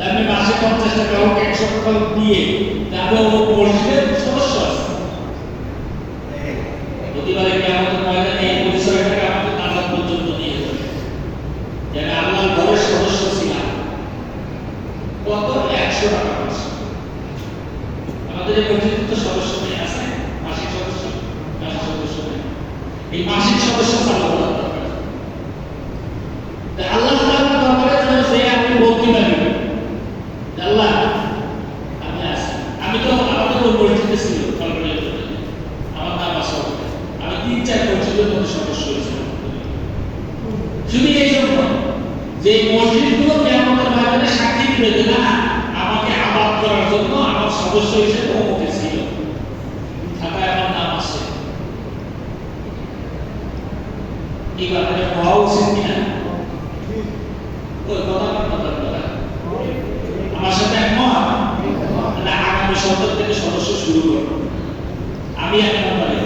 আমি মাসে 50 টাকা হোক 100 টাকা দিয়ে তারপর মসজিদের সদস্য আছে প্রতিবারে কিয়ামতের ময়দানে এই পরিচয় টাকা আমাকে নাজাত পর্যন্ত নিয়ে যাবে যে আমি আল্লাহর ঘরের সদস্য ছিলাম কত 100 টাকা মাস আমাদের এই মসজিদে তো সদস্য নেই আছে মাসিক সদস্য নেই এই মাসিক সদস্য চালু করা দরকার আল্লাহ তাআলা দরবারে যে আপনি বলতে পারেন আল্লাহ আমি আছি আমি তো আমাদের ওই মসজিদে ছিল আমার নাম আছে আমি 3-4 মসজিদের মধ্যে সদস্য হয়েছিলাম শুধু এই জন্য যে মসজিদগুলো কিয়ামতের ময়দানে সাক্ষী দিবে যে না আমাকে আবাদ করার জন্য আমার সদস্য হিসেবে অমুকে ছিল খাতায় আমার নাম আছে এই ব্যাপারে হওয়া উচিত কিনা ওই কথা আমার সাথে একমত না আগামী সপ্তাহ থেকে সদস্য শুরু করব আমি একমত পারি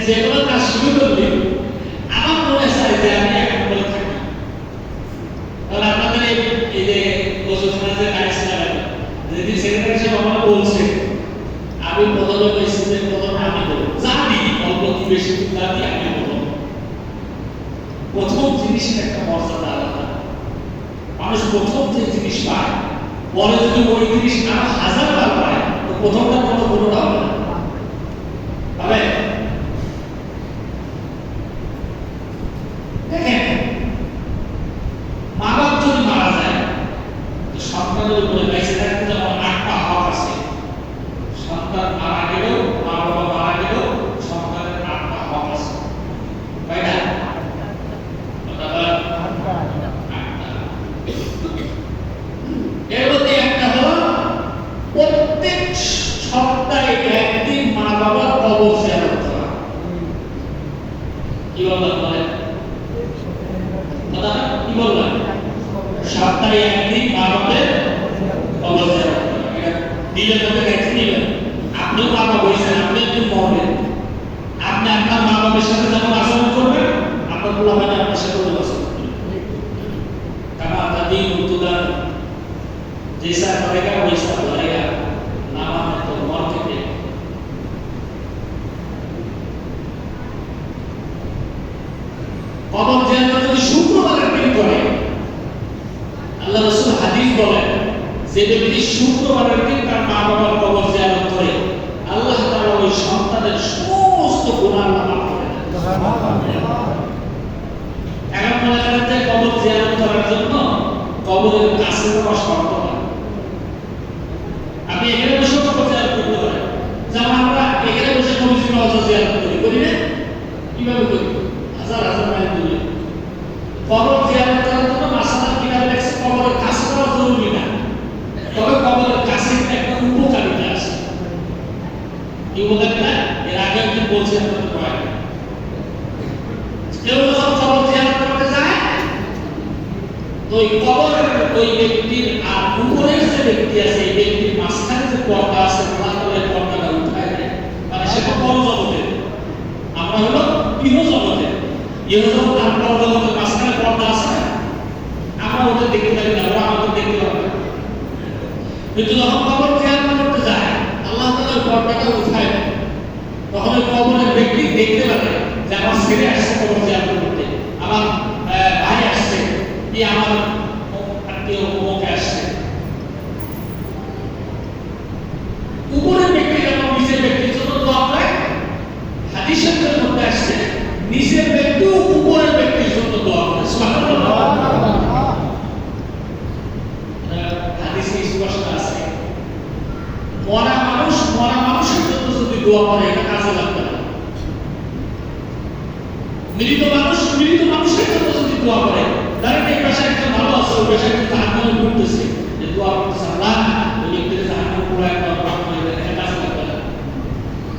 যে কোনো কাজ শুরু করলে আমার মনে চাই যে আমি একমত বলে থাকি তাহলে আপনাদের এই যে ওজোখানা যে কাজ লাগাবে যদি সেক্রেটারি সাহেব আমার বলছে আমি প্রথমে বলছি যে প্রথমে আমি বলবো জানি অল্প কি বেশি জানি আমি বলবো প্রথম জিনিসের একটা মর্যাদা আলাদা মানুষ প্রথম যে জিনিস পায় পরে যদি ওই জিনিস আরো 1000 বার পায় তো প্রথমটার মতো কোনোটা হবে না তবে দেখেন মা বাপ যদি মারা যায় তো সন্তানের উপরে বেঁচে থাকতে যেমন 8টা হক আছে সন্তান মারা গেলেও মা বাবা মারা গেলেও সন্তানের 8টা হক আছে কয়টা এর মধ্যে একটা হলো প্রত্যেক সপ্তাহে একদিন মা বাবার কবর জিয়ারত করা কি বললেন কথা কি বললেন সপ্তাহে একদিন মা বাবার কবর জিয়ারত করা দিলের মধ্যে গেছে দিলেন আপনি মা বাবা হয়েছেন আপনি একটু মরবেন আপনি আপনার মা বাবার সাথে যখন আচরণ করবেন আপনার বলা হয় না আপনার সাথে আচরণ করবেন কারণ আপনাদের উত্তদান जैसा करेगा वैसा भरेगा ना माने तो मौत के कबर जियारत যদি শুক্রবারের দিন করে আল্লাহ রাসূল হাদিস বলেন যে ব্যক্তি শুক্রবারের দিন তার মা বাবার কবর জিয়ারত করে আল্লাহ তাআলা ওই সন্তানের সমস্ত গুনাহ মাফ করে দেন সুবহানাল্লাহ এখন মনে করেন যে কবর জিয়ারত করার জন্য কবরের কাছে যাওয়া শর্ত আপনি এখানে বসে কবর জিয়ারত করতে পারেন যেমন আমরা এখানে বসে কবর জিয়ারত করি না কিভাবে করি হাজার হাজার মাইল দূরে কবর জিয়ারত করার জন্য মাসালার কিনারে লেখছে কবরের কাছে যাওয়া জরুরি না তবে কবরের কাছে একটা উপকারিতা আছে কি উপকারিতা এর আগে আমি বলছি আপনাদের কয়েক কেউ যখন কবর জিয়ারত করতে যায় তো ওই কবরের ওই ব্যক্তির আর উপরের যে ব্যক্তি আছে এই ব্যক্তির মাঝখানে যে পর্দা আছে আল্লাহ তাআলা এই পর্দাটা উঠায় দেয় মানে সেটা পর জগতের আমরা হলো ইহ জগতের ইহ জগৎ আর পর জগতের মাঝখানে পর্দা আছে আমরা ওদের দেখতে পারি না ওরা আমাদের দেখতে পাবে কিন্তু যখন কবর জিয়ারত করতে যায় আল্লাহ তাআলা এই পর্দাটা উঠায় দেয় তখন ওই কবরের ব্যক্তি দেখতে পাবে যে আমার ছেলে আসছে কবর জিয়ারত করতে আমার ভাই আসছে কি আমার আত্মীয় মুখে আসছে উপরের ব্যক্তি যখন নিচের ব্যক্তির জন্য দোয়া করে হাদিসের মধ্যে আসছে নিচের ব্যক্তি উপরের ব্যক্তির জন্য দোয়া করে সুবহানাল্লাহ হাদিসে স্পষ্ট আছে মরা মানুষের জন্য যদি দোয়া করে এটা কাজে লাগবে না মৃত মানুষের জন্য যদি দোয়া করে তাহলে এই পাশে একটা ভালো আছে ওই পাশে একটা জাহান্নামে ঘুরতেছে যে দোয়া করতেছে আল্লাহ ওই ব্যক্তিকে জাহান্নামে পুরাই এটা কাজ লাগবে না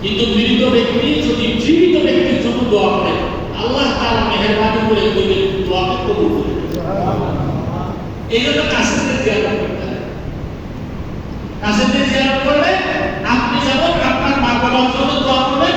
কিন্তু মৃত ব্যক্তি যদি জীবিত ব্যক্তির জন্য দোয়া করে আল্লাহ তাআলা মেহেরবানি করে ওই ব্যক্তির দোয়াকে কবুল করে এই জন্য কাছের জিয়ারত করতে হয় কাছের জিয়ারত করলে আপনি যেমন আপনার মা বাবার জন্য দোয়া করবেন